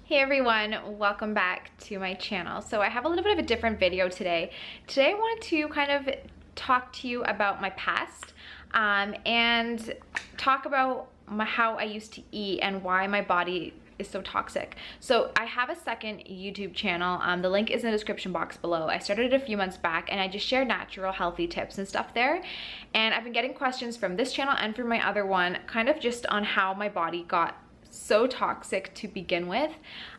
Hey everyone, welcome back to my channel. So I have a little bit of a different video today. Today I wanted to kind of talk to you about my past and talk about how I used to eat and why my body is so toxic. So I have a second YouTube channel. The link is in the description box below. I started it a few months back and I just share natural healthy tips and stuff there. And I've been getting questions from this channel and from my other one kind of just on how my body got so toxic to begin with.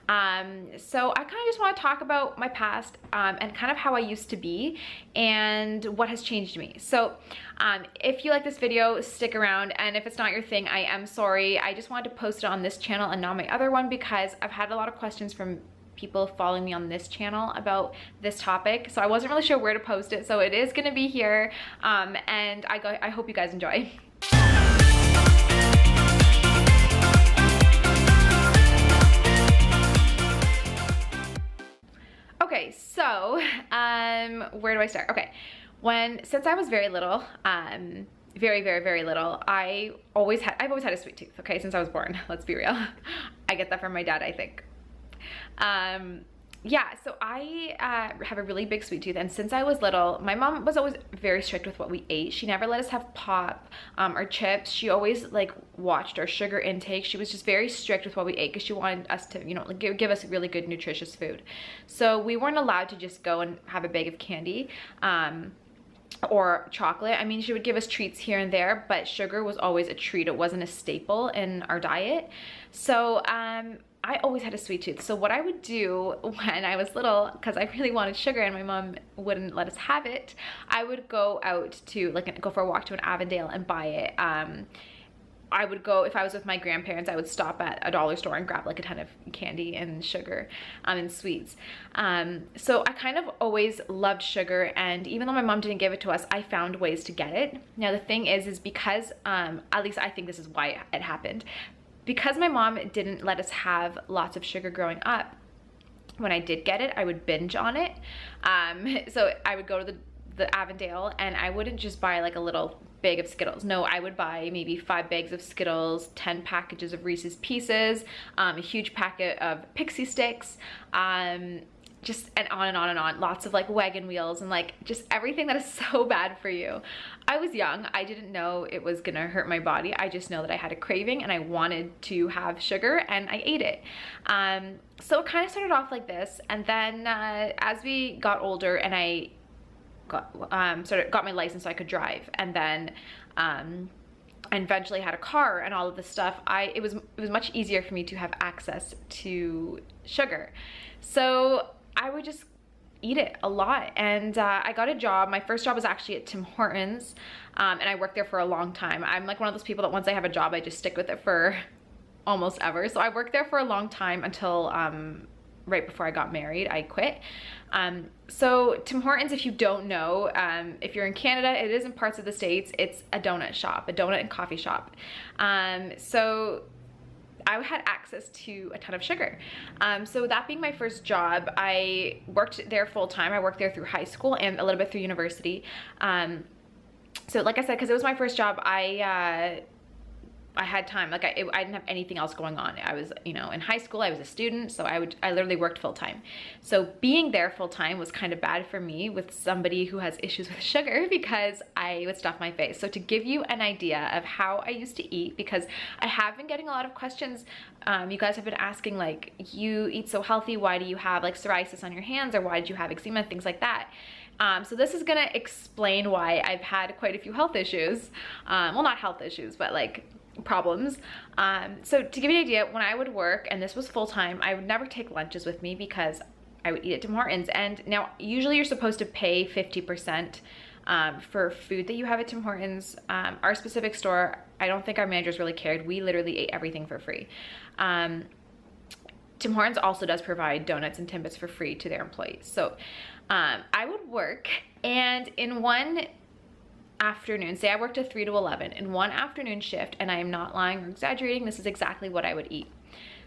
So I kind of just want to talk about my past and kind of how I used to be and what has changed me. So if you like this video, stick around, and if it's not your thing, I am sorry. I just wanted to post it on this channel and not my other one because I've had a lot of questions from people following me on this channel about this topic, so I wasn't really sure where to post it, so it is going to be here, and I hope you guys enjoy. Okay, so where do I start? Okay, since I was very little, very little, I've always had a sweet tooth. Okay, since I was born. Let's be real. I get that from my dad, I think. Yeah, so I have a really big sweet tooth, and since I was little, my mom was always very strict with what we ate. She never let us have pop or chips. She always like watched our sugar intake. She was just very strict with what we ate because she wanted us to, you know, give us really good nutritious food. So we weren't allowed to just go and have a bag of candy or chocolate. I mean, she would give us treats here and there, but sugar was always a treat. It wasn't a staple in our diet. So I always had a sweet tooth. So what I would do when I was little, because I really wanted sugar and my mom wouldn't let us have it, I would go out to go for a walk to an Avondale and buy it. I would go, if I was with my grandparents, I would stop at a dollar store and grab like a ton of candy and sugar and sweets. So I kind of always loved sugar, and even though my mom didn't give it to us, I found ways to get it. Now the thing is because, at least I think this is why it happened, because my mom didn't let us have lots of sugar growing up, when I did get it, I would binge on it. So I would go to the Avondale and I wouldn't just buy like a little bag of Skittles. No, I would buy maybe 5 bags of Skittles, 10 packages of Reese's Pieces, a huge packet of Pixie Sticks, just and on and on and on. Lots of like wagon wheels and like just everything that is so bad for you. I was young. I didn't know it was gonna hurt my body. I just know that I had a craving and I wanted to have sugar and I ate it. So it kind of started off like this, and then as we got older and I got my license so I could drive, and then and eventually had a car and all of this stuff, it was much easier for me to have access to sugar. So I would just eat it a lot, and I got a job. My first job was actually at Tim Hortons, and I worked there for a long time. I'm like one of those people that once I have a job, I just stick with it for almost ever. So I worked there for a long time until right before I got married. I quit. So Tim Hortons, if you don't know, if you're in Canada, it is in parts of the States, it's a donut shop, a donut and coffee shop. So I had access to a ton of sugar. So that being my first job, I worked there full time. I worked there through high school and a little bit through university. So like I said, because it was my first job, I had time. Like I didn't have anything else going on. I was, you know, in high school, I was a student, so I literally worked full time. So being there full time was kind of bad for me with somebody who has issues with sugar, because I would stuff my face. So to give you an idea of how I used to eat, because I have been getting a lot of questions, you guys have been asking like, you eat so healthy, why do you have like psoriasis on your hands, or why did you have eczema, things like that. So this is gonna explain why I've had quite a few health issues. Well, not health issues, but like problems. So to give you an idea, when I would work, and this was full-time, I would never take lunches with me because I would eat at Tim Hortons. And now usually you're supposed to pay 50% for food that you have at Tim Hortons. Our specific store, I don't think our managers really cared. We literally ate everything for free. Tim Hortons also does provide donuts and Timbits for free to their employees. So I would work, and in one afternoon, say I worked a 3 to 11, in one afternoon shift, and I am not lying or exaggerating, this is exactly what I would eat.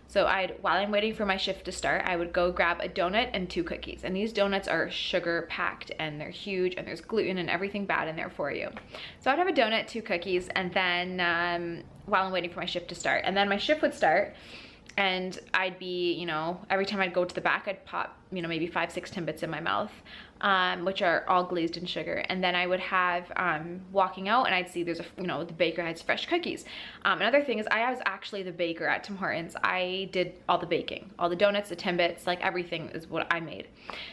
So while I'm waiting for my shift to start, I would go grab a donut and 2 cookies. And these donuts are sugar packed and they're huge and there's gluten and everything bad in there for you. So I'd have a donut, 2 cookies, and then while I'm waiting for my shift to start. And then my shift would start And I'd be, you know, every time I'd go to the back, I'd pop, you know, maybe 5-6 Timbits in my mouth, which are all glazed in sugar. And then I would have, walking out, and I'd see there's a, you know, the baker has fresh cookies. Another thing is I was actually the baker at Tim Hortons. I did all the baking, all the donuts, the Timbits, like everything is what I made.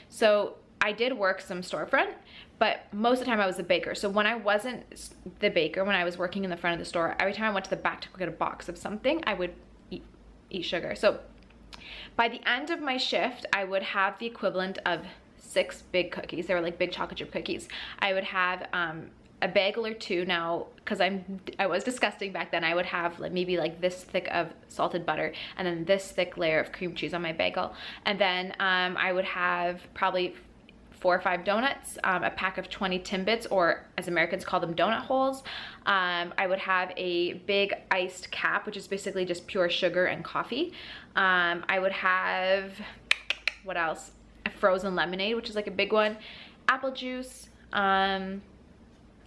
So I did work some storefront, but most of the time I was the baker. So when I wasn't the baker, when I was working in the front of the store, every time I went to the back to get a box of something, I would eat sugar. So by the end of my shift, I would have the equivalent of 6 big cookies. They were like big chocolate chip cookies. I would have a bagel or 2 now, because I was disgusting back then. I would have like maybe like this thick of salted butter and then this thick layer of cream cheese on my bagel. And then I would have probably 4 or 5 donuts, a pack of 20 Timbits, or as Americans call them, donut holes. I would have a big iced cap, which is basically just pure sugar and coffee. I would have, what else? A frozen lemonade, which is like a big one, apple juice, and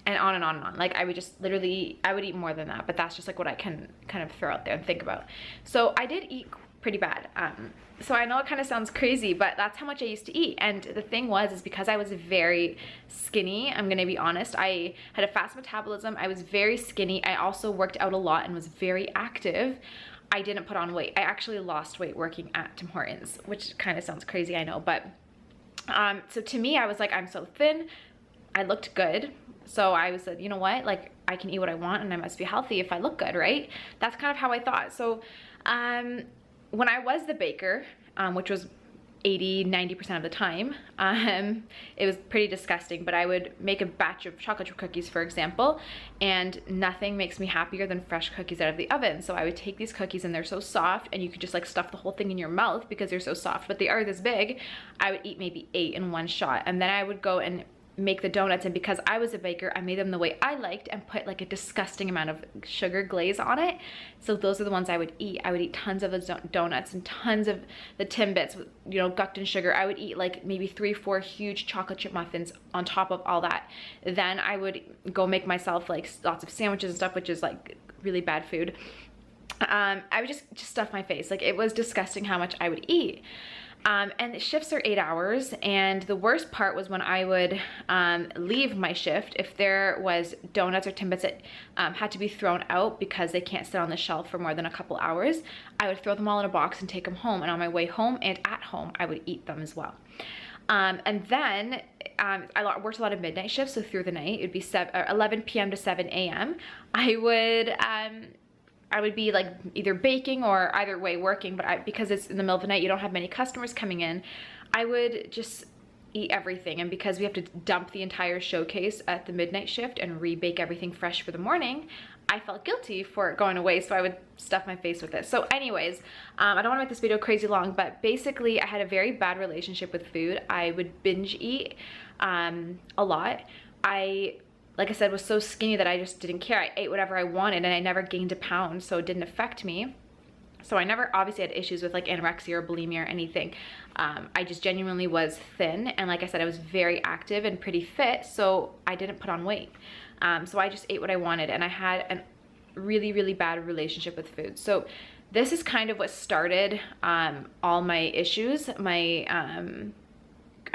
on and on and on. Like I would just literally, I would eat more than that, but that's just like what I can kind of throw out there and think about. So I did eat pretty bad. So I know it kind of sounds crazy, but that's how much I used to eat. And the thing is because I was very skinny, I'm gonna be honest, I had a fast metabolism, I was very skinny, I also worked out a lot and was very active. I didn't put on weight. I actually lost weight working at Tim Hortons, which kind of sounds crazy, I know, but so to me, I was like, I'm so thin, I looked good. So I was like, you know what, like I can eat what I want and I must be healthy if I look good, right? That's kind of how I thought. So when I was the baker, which was 80-90% of the time, it was pretty disgusting, but I would make a batch of chocolate chip cookies, for example, and nothing makes me happier than fresh cookies out of the oven. So I would take these cookies and they're so soft, and you could just like stuff the whole thing in your mouth because they're so soft, but they are this big. I would eat maybe 8 in one shot, and then I would go and make the donuts, and because I was a baker, I made them the way I liked and put like a disgusting amount of sugar glaze on it. So those are the ones I would eat. I would eat tons of the donuts and tons of the Timbits, you know, gucked in sugar. I would eat like maybe 3-4 huge chocolate chip muffins on top of all that. Then I would go make myself like lots of sandwiches and stuff, which is like really bad food. I would just stuff my face. Like it was disgusting how much I would eat. And the shifts are 8 hours, and the worst part was when I would leave my shift, if there was donuts or Timbits that had to be thrown out because they can't sit on the shelf for more than a couple hours, I would throw them all in a box and take them home, and on my way home and at home, I would eat them as well. And then I worked a lot of midnight shifts, so through the night, it'd be 11 p.m. to 7 a.m. I would be like either baking or either way working, but because it's in the middle of the night, you don't have many customers coming in, I would just eat everything. And because we have to dump the entire showcase at the midnight shift and rebake everything fresh for the morning, I felt guilty for it going away, so I would stuff my face with it. So anyways, I don't want to make this video crazy long, but basically I had a very bad relationship with food. I would binge eat a lot. Like I said, was so skinny that I just didn't care. I ate whatever I wanted and I never gained a pound, so it didn't affect me. So I never obviously had issues with like anorexia or bulimia or anything. I just genuinely was thin, and like I said, I was very active and pretty fit, so I didn't put on weight. So I just ate what I wanted, and I had a really, really bad relationship with food. So this is kind of what started all my issues. I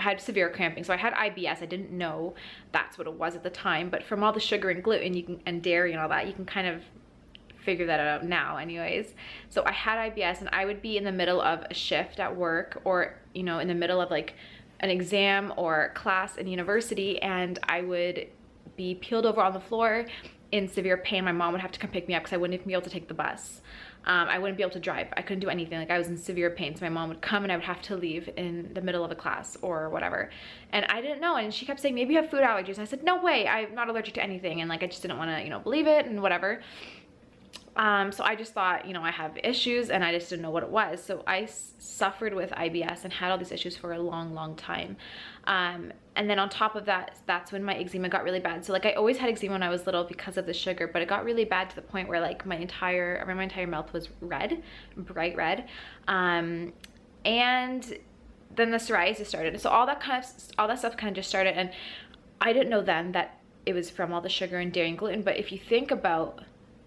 had severe cramping, so I had IBS. I didn't know that's what it was at the time, but from all the sugar and gluten and dairy and all that, you can kind of figure that out now anyways. So I had IBS, and I would be in the middle of a shift at work, or you know, in the middle of like an exam or class in university, and I would be peeled over on the floor in severe pain. My mom would have to come pick me up because I wouldn't even be able to take the bus. I wouldn't be able to drive. I couldn't do anything. Like I was in severe pain, so my mom would come and I would have to leave in the middle of a class or whatever. And I didn't know, and she kept saying, maybe you have food allergies. And I said, no way, I'm not allergic to anything. And like I just didn't want to, you know, believe it and whatever. So I just thought, you know, I have issues, and I just didn't know what it was. So I suffered with IBS and had all these issues for a long, long time. And then on top of that, that's when my eczema got really bad. So like I always had eczema when I was little because of the sugar, but it got really bad to the point where like my entire mouth was red, bright red. And then the psoriasis started. So all that stuff kind of just started, and I didn't know then that it was from all the sugar and dairy and gluten. But if you think about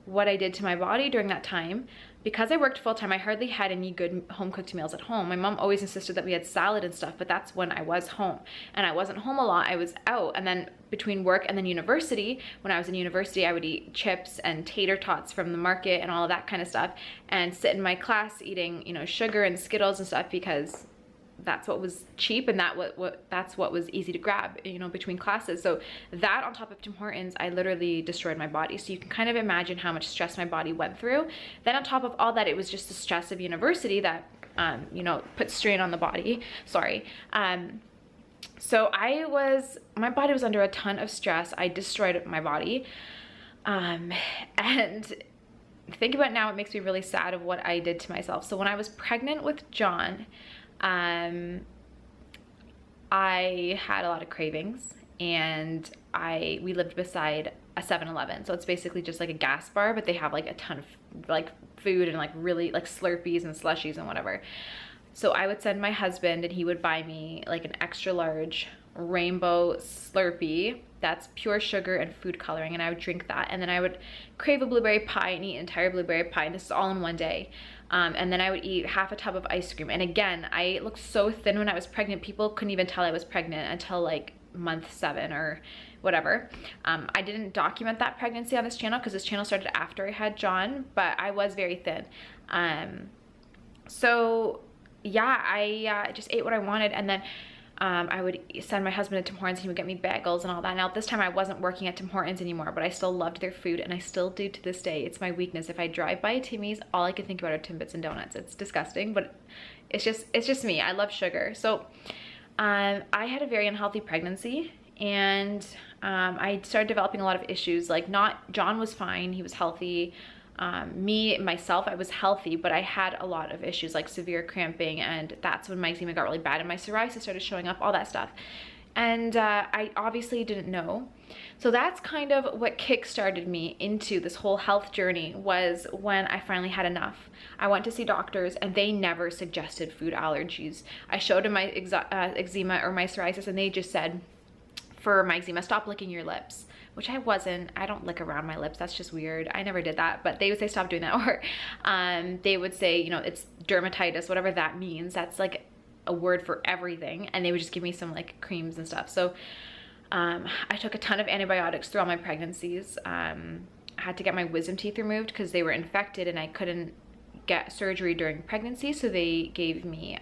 what I did to my body during that time, because I worked full time, I hardly had any good home cooked meals at home. My mom always insisted that we had salad and stuff, but that's when I was home. And I wasn't home a lot, I was out. And then between work and then university, when I was in university, I would eat chips and tater tots from the market and all of that kind of stuff, and sit in my class eating, you know, sugar and Skittles and stuff, because that's what was cheap, and that's what was easy to grab, you know, between classes. So that on top of Tim Hortons, I literally destroyed my body. So you can kind of imagine how much stress my body went through. Then on top of all that, it was just the stress of university that you know, put strain on the body. Sorry. So my body was under a ton of stress. I destroyed my body. And think about it now, it makes me really sad of what I did to myself. So when I was pregnant with John, I had a lot of cravings, and we lived beside a 7-Eleven. So it's basically just like a gas bar, but they have like a ton of like food and like really like Slurpees and slushies and whatever. So I would send my husband, and he would buy me like an extra large rainbow Slurpee that's pure sugar and food coloring, and I would drink that, and then I would crave a blueberry pie and eat an entire blueberry pie, and this is all in one day. And then I would eat half a tub of ice cream. And again, I looked so thin when I was pregnant. People couldn't even tell I was pregnant until like month 7 or whatever. I didn't document that pregnancy on this channel because this channel started after I had John, but I was very thin. So yeah, I just ate what I wanted, and then I would send my husband to Tim Hortons, and he would get me bagels and all that. Now this time I wasn't working at Tim Hortons anymore, but I still loved their food, and I still do to this day. It's my weakness. If I drive by a Timmy's, all I can think about are Timbits and donuts. It's disgusting, but it's just me. I love sugar. So I had a very unhealthy pregnancy, and I started developing a lot of issues. Like, John was fine, he was healthy. Myself, I was healthy, but I had a lot of issues like severe cramping, and that's when my eczema got really bad, and my psoriasis started showing up, all that stuff. And I obviously didn't know. So that's kind of what kick-started me into this whole health journey, was when I finally had enough. I went to see doctors, and they never suggested food allergies. I showed them my eczema or my psoriasis, and they just said, for my eczema, stop licking your lips. Which I don't lick around my lips. That's just weird. I never did that, but they would say stop doing that. Or they would say, you know, it's dermatitis, whatever that means. That's like a word for everything. And they would just give me some like creams and stuff. So I took a ton of antibiotics through all my pregnancies. I had to get my wisdom teeth removed because they were infected, and I couldn't get surgery during pregnancy, so they gave me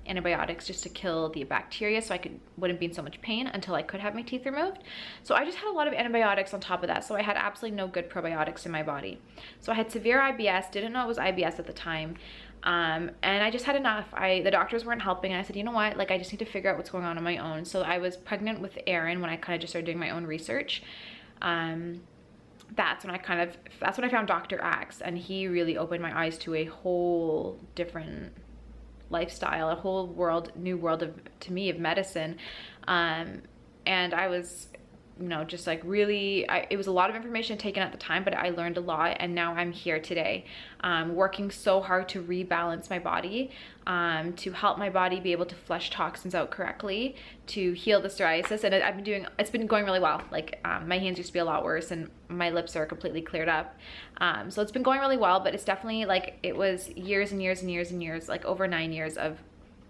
antibiotics just to kill the bacteria, so I wouldn't be in so much pain until I could have my teeth removed. So I just had a lot of antibiotics on top of that, so I had absolutely no good probiotics in my body. So I had severe IBS, didn't know it was IBS at the time, and I just had enough. The doctors weren't helping, and I said, you know what, like, I just need to figure out what's going on my own. So I was pregnant with Aaron when I kind of just started doing my own research. That's when I found Dr. Axe, and he really opened my eyes to a whole different lifestyle, a whole new world to me of medicine. And I was, you know, just like really, it was a lot of information taken at the time, but I learned a lot, and now I'm here today, working so hard to rebalance my body, to help my body be able to flush toxins out correctly, to heal the psoriasis. And it's been going really well. Like, my hands used to be a lot worse, and my lips are completely cleared up. So it's been going really well, but it's definitely like, it was years and years and years and years, like over 9 years of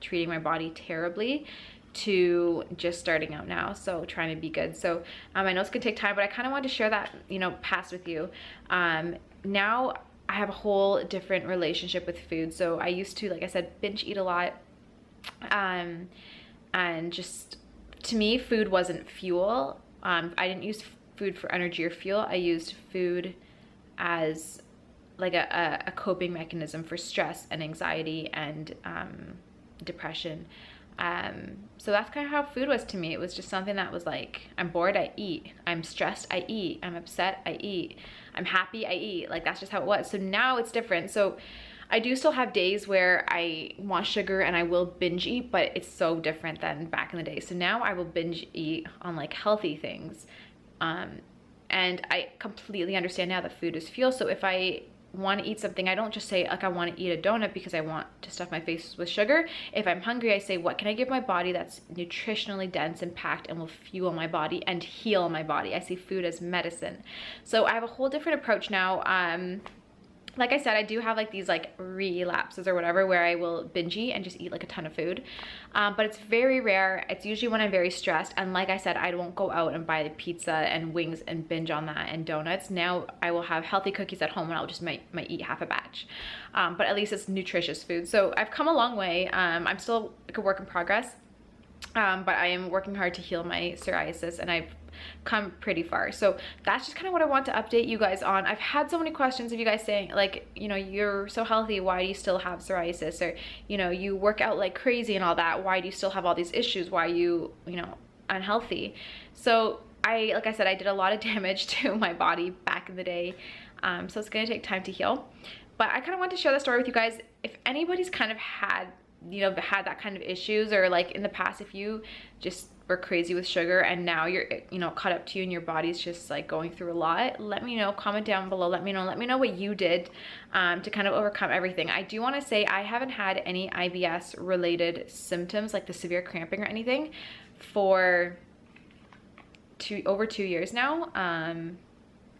treating my body terribly, to just starting out now, so trying to be good. So I know it's gonna take time, but I kind of wanted to share that, you know, past with you. Now I have a whole different relationship with food. So I used to, like I said, binge eat a lot, and just, to me, food wasn't fuel. I didn't use food for energy or fuel. I used food as like a coping mechanism for stress and anxiety and depression. So that's kind of how food was to me. It was just something that was like, I'm bored, I eat. I'm stressed, I eat. I'm upset, I eat. I'm happy, I eat. Like, that's just how it was. So now it's different. So I do still have days where I want sugar and I will binge eat, but it's so different than back in the day. So now I will binge eat on like healthy things. And I completely understand now that food is fuel. So if I want to eat something, I don't just say like I want to eat a donut because I want to stuff my face with sugar. If I'm hungry, I say, what can I give my body that's nutritionally dense and packed and will fuel my body and heal my body? I see food as medicine. So I have a whole different approach now. like I said, I do have like these like relapses or whatever where I will binge eat and just eat like a ton of food. But it's very rare. It's usually when I'm very stressed. And like I said, I won't go out and buy the pizza and wings and binge on that and donuts. Now I will have healthy cookies at home and I'll just might eat half a batch. But at least it's nutritious food. So I've come a long way. I'm still like a work in progress. But I am working hard to heal my psoriasis, and I've come pretty far. So that's just kind of what I want to update you guys on. I've had so many questions of you guys saying like, you know, you're so healthy, why do you still have psoriasis? Or, you know, you work out like crazy and all that, why do you still have all these issues? Why are you know, unhealthy? So like I said, I did a lot of damage to my body back in the day. So it's gonna take time to heal. But I kind of want to share the story with you guys. If anybody's kind of had, you know, had that kind of issues, or like in the past, if you just were crazy with sugar and now you're, you know, caught up to you and your body's just like going through a lot, let me know. Comment down below. Let me know what you did to kind of overcome everything. I do want to say I haven't had any IBS related symptoms like the severe cramping or anything for over 2 years now.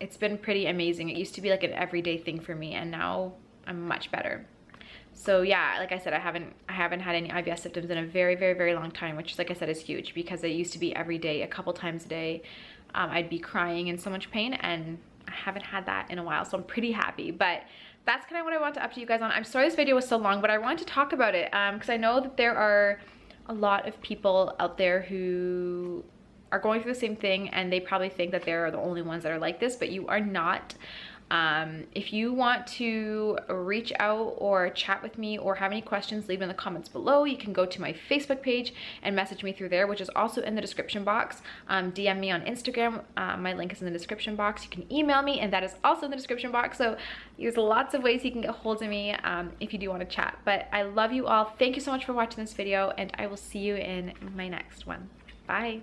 It's been pretty amazing. It used to be like an everyday thing for me, and now I'm much better. So yeah, like I said, I haven't had any IBS symptoms in a very long time, which, like I said, is huge, because it used to be every day, a couple times a day. I'd be crying in so much pain, and I haven't had that in a while, so I'm pretty happy. But that's kind of what I want to update you guys on. I'm sorry this video was so long, but I wanted to talk about it because I know that there are a lot of people out there who are going through the same thing, and they probably think that they're the only ones that are like this, but you are not. If you want to reach out or chat with me or have any questions, leave them in the comments below. You can go to my Facebook page and message me through there, which is also in the description box. DM me on Instagram. My link is in the description box. You can email me, and that is also in the description box. So there's lots of ways you can get a hold of me if you do want to chat. But I love you all. Thank you so much for watching this video, and I will see you in my next one. Bye.